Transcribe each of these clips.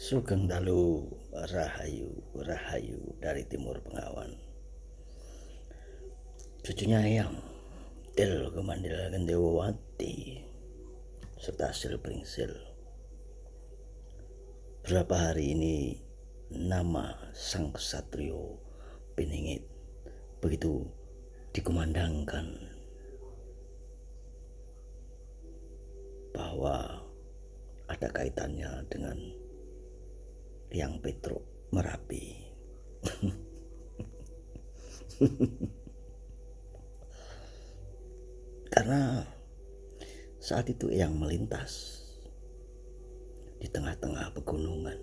Sugeng dalu rahayu rahayu dari Timur Pengawan. Cucunya Eyang Til Kemandil Gendewati serta Sil Pringsil. Berapa hari ini nama sang ksatrio Piningit begitu dikumandangkan bahwa ada kaitannya dengan Hyang Petruk Merapi. Karena saat itu Eyang melintas di tengah-tengah pegunungan,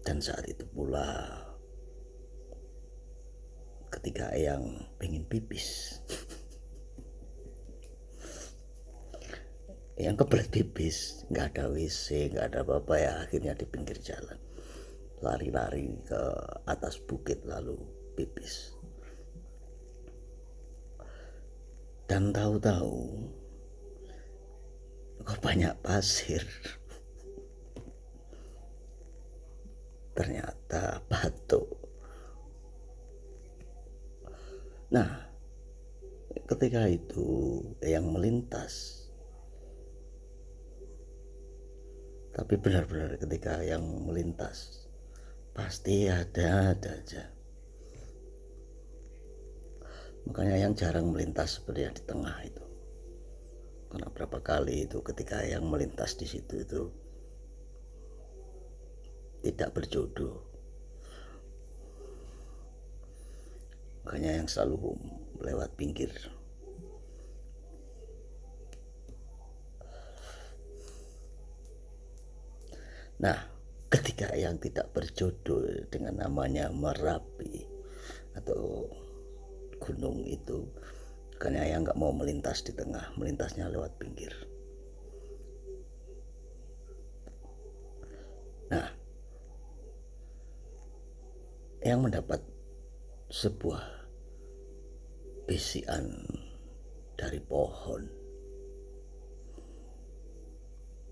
dan saat itu pula ketika Eyang pengen pipis, Eyang kebelet pipis, nggak ada WC, nggak ada apa-apa ya, akhirnya di pinggir jalan lari-lari ke atas bukit lalu pipis. Dan tahu-tahu kok banyak pasir, ternyata batu. Nah, ketika itu yang melintas, tapi benar-benar ketika yang melintas pasti ada aja. Makanya yang jarang melintas seperti yang di tengah itu. Karena berapa kali itu ketika yang melintas di situ itu tidak berjodoh. Makanya yang selalu lewat pinggir. Nah, ketika yang tidak berjodoh dengan namanya Merapi atau gunung itu, karena yang nggak mau melintas di tengah, melintasnya lewat pinggir. Nah, yang mendapat sebuah bisikan dari pohon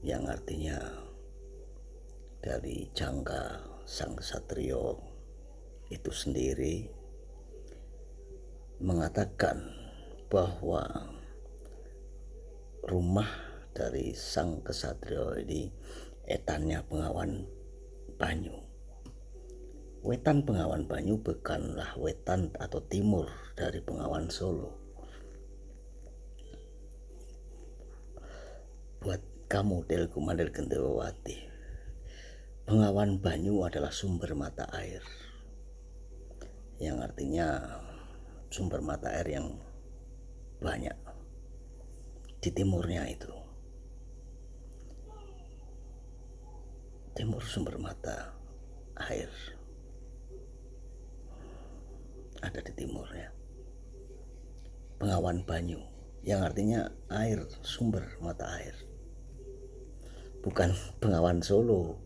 yang artinya dari jangka sang ksatrio itu sendiri mengatakan bahwa rumah dari sang ksatrio ini etannya Pengawan Banyu. Wetan Pengawan Banyu bukanlah wetan atau timur dari Pengawan Solo. Buat kamu Til Kemandil Gendewati, Pengawan Banyu adalah sumber mata air, yang artinya sumber mata air yang banyak di timurnya itu. Timur sumber mata air ada di timurnya. Pengawan Banyu yang artinya air, sumber mata air. Bukan Pengawan Solo.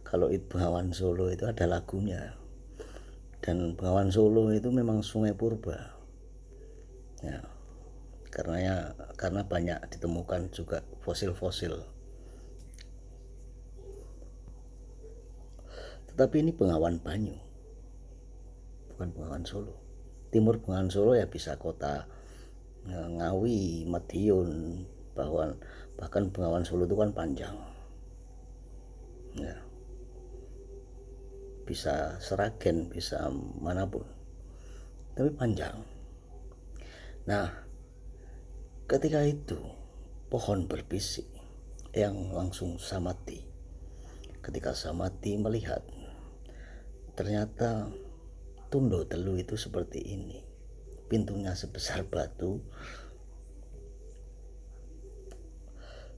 Kalau itu Pengawan Solo itu ada lagunya. Dan Pengawan Solo itu memang Sungai Purba. Ya, karena banyak ditemukan juga fosil-fosil. Tetapi ini Pengawan Banyu, bukan Pengawan Solo. Timur Pengawan Solo ya bisa kota Ngawi, Madiun, bahkan Pengawan Solo itu kan panjang. Ya, bisa Seragen, bisa manapun, tapi panjang. Nah, ketika itu pohon berbisik, yang langsung samati. Ketika samati melihat, ternyata Tundo Telu itu seperti ini. Pintunya sebesar batu.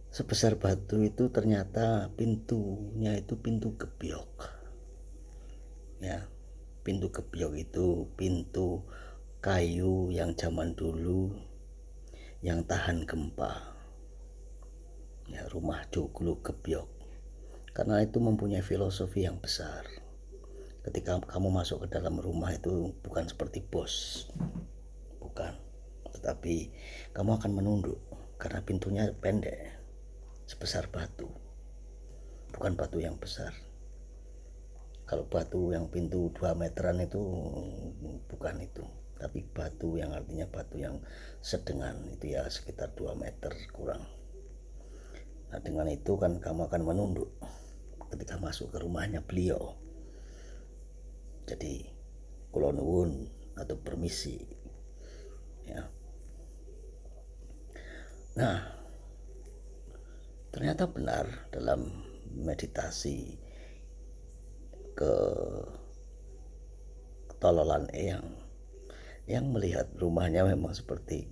Sebesar batu itu ternyata pintunya itu pintu gebyok. Ya, pintu gebyok itu pintu kayu yang zaman dulu yang tahan gempa. Ya, rumah joglo gebyok. Karena itu mempunyai filosofi yang besar. Ketika kamu masuk ke dalam rumah itu bukan seperti bos, bukan, tetapi kamu akan menunduk karena pintunya pendek sebesar batu. bukan batu yang besar. Kalau batu yang pintu 2 meteran itu bukan itu, tapi batu yang artinya batu yang sedengan itu ya sekitar 2 meter kurang. Nah dengan itu kan kamu akan menunduk ketika masuk ke rumahnya beliau. Jadi kula nuwun atau permisi ya. Nah ternyata benar dalam meditasi ke Tololan yang melihat rumahnya memang seperti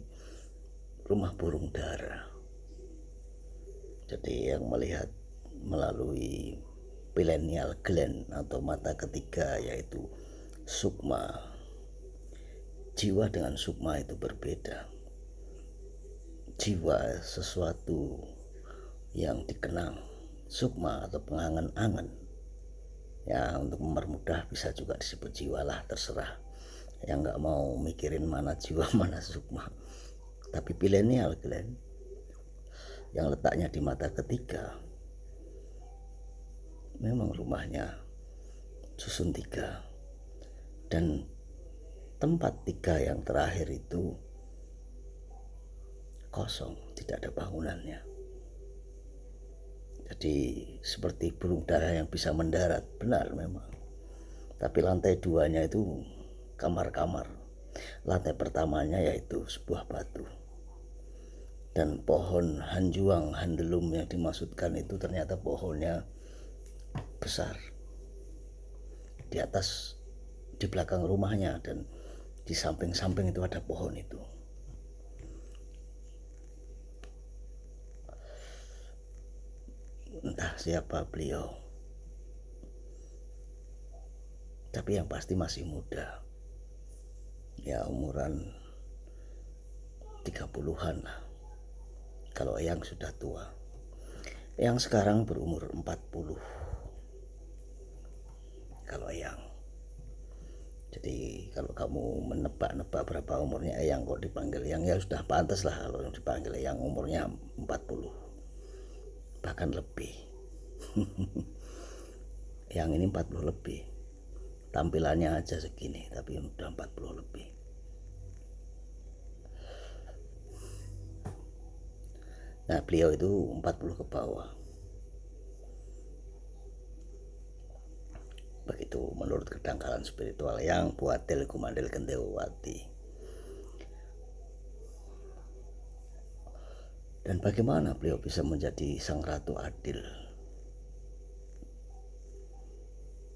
rumah burung dara. Jadi yang melihat melalui pineal gland atau mata ketiga yaitu sukma. Jiwa dengan sukma itu berbeda. Jiwa sesuatu yang dikenang, sukma atau pengangan-angan. Ya untuk mempermudah bisa juga disebut jiwa lah, terserah. Yang nggak mau mikirin mana jiwa mana sukma. Tapi pineal gland yang letaknya di mata ketiga memang rumahnya susun 3 dan tempat 3 yang terakhir itu kosong, tidak ada bangunannya. Jadi seperti burung dara yang bisa mendarat, benar memang. Tapi lantai 2-nya itu kamar-kamar. Lantai pertamanya yaitu sebuah batu. Dan pohon hanjuang handelum yang dimaksudkan itu ternyata pohonnya besar. Di atas, di belakang rumahnya dan di samping-samping itu ada pohon itu. Entah siapa beliau, tapi yang pasti masih muda. Ya umuran 30-an lah. Kalau yang sudah tua. Yang sekarang berumur 40. Kalau yang. Jadi kalau kamu menebak-nebak berapa umurnya yang kok dipanggil yang, ya sudah pantas lah kalau dipanggil yang umurnya 40. Bahkan lebih. Yang ini 40 lebih. Tampilannya aja segini tapi udah 40 lebih. Nah beliau itu 40 ke bawah. Begitu menurut kedangkalan spiritual yang buatil kumandil kendewati. Dan bagaimana beliau bisa menjadi sang ratu adil?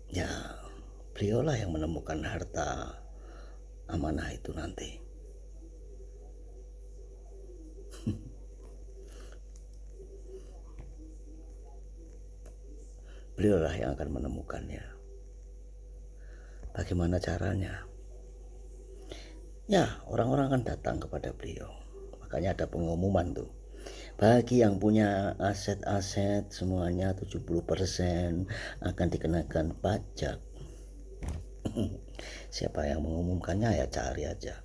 Ya beliaulah yang menemukan harta amanah itu nanti. Beliaulah yang akan menemukannya. Bagaimana caranya? Ya orang-orang akan datang kepada beliau. Makanya ada pengumuman tuh. Bagi yang punya aset-aset semuanya 70% akan dikenakan pajak. Siapa yang mengumumkannya ya cari aja.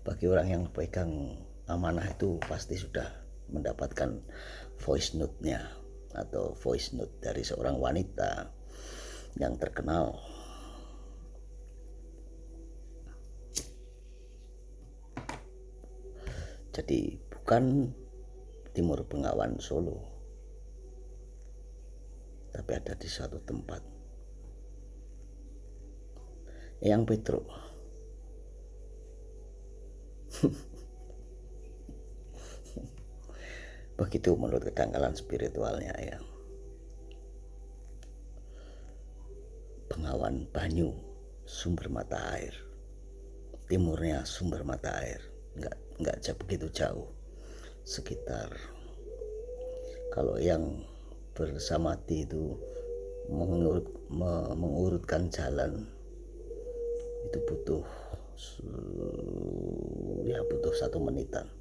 Bagi orang yang pegang amanah itu pasti sudah mendapatkan voice note-nya atau voice note dari seorang wanita yang terkenal. Jadi bukan Timur Bengawan Solo, tapi ada di suatu tempat. Yang Petro. Begitu menurut kedangkalan spiritualnya ya. Bengawan Banyu, sumber mata air. Timurnya sumber mata air. Enggak begitu jauh. Sekitar kalau yang bersamati itu mengurutkan jalan itu butuh 1 menitan.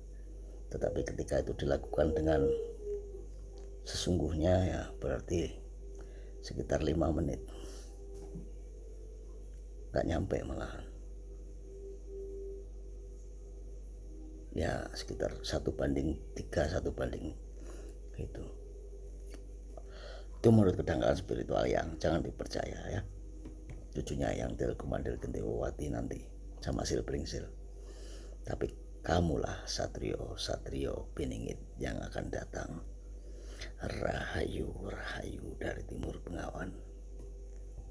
Tetapi ketika itu dilakukan dengan sesungguhnya ya berarti sekitar 5 menit. Gak nyampe malahan. Ya sekitar 1/3, 1/5 itu. Itu menurut kedangkalan spiritual yang jangan dipercaya ya. Cucunya yang Kumandel Gentewati nanti sama Silpringsil. Tapi kamulah satrio Piningit yang akan datang. Rahayu dari Timur Bengawan.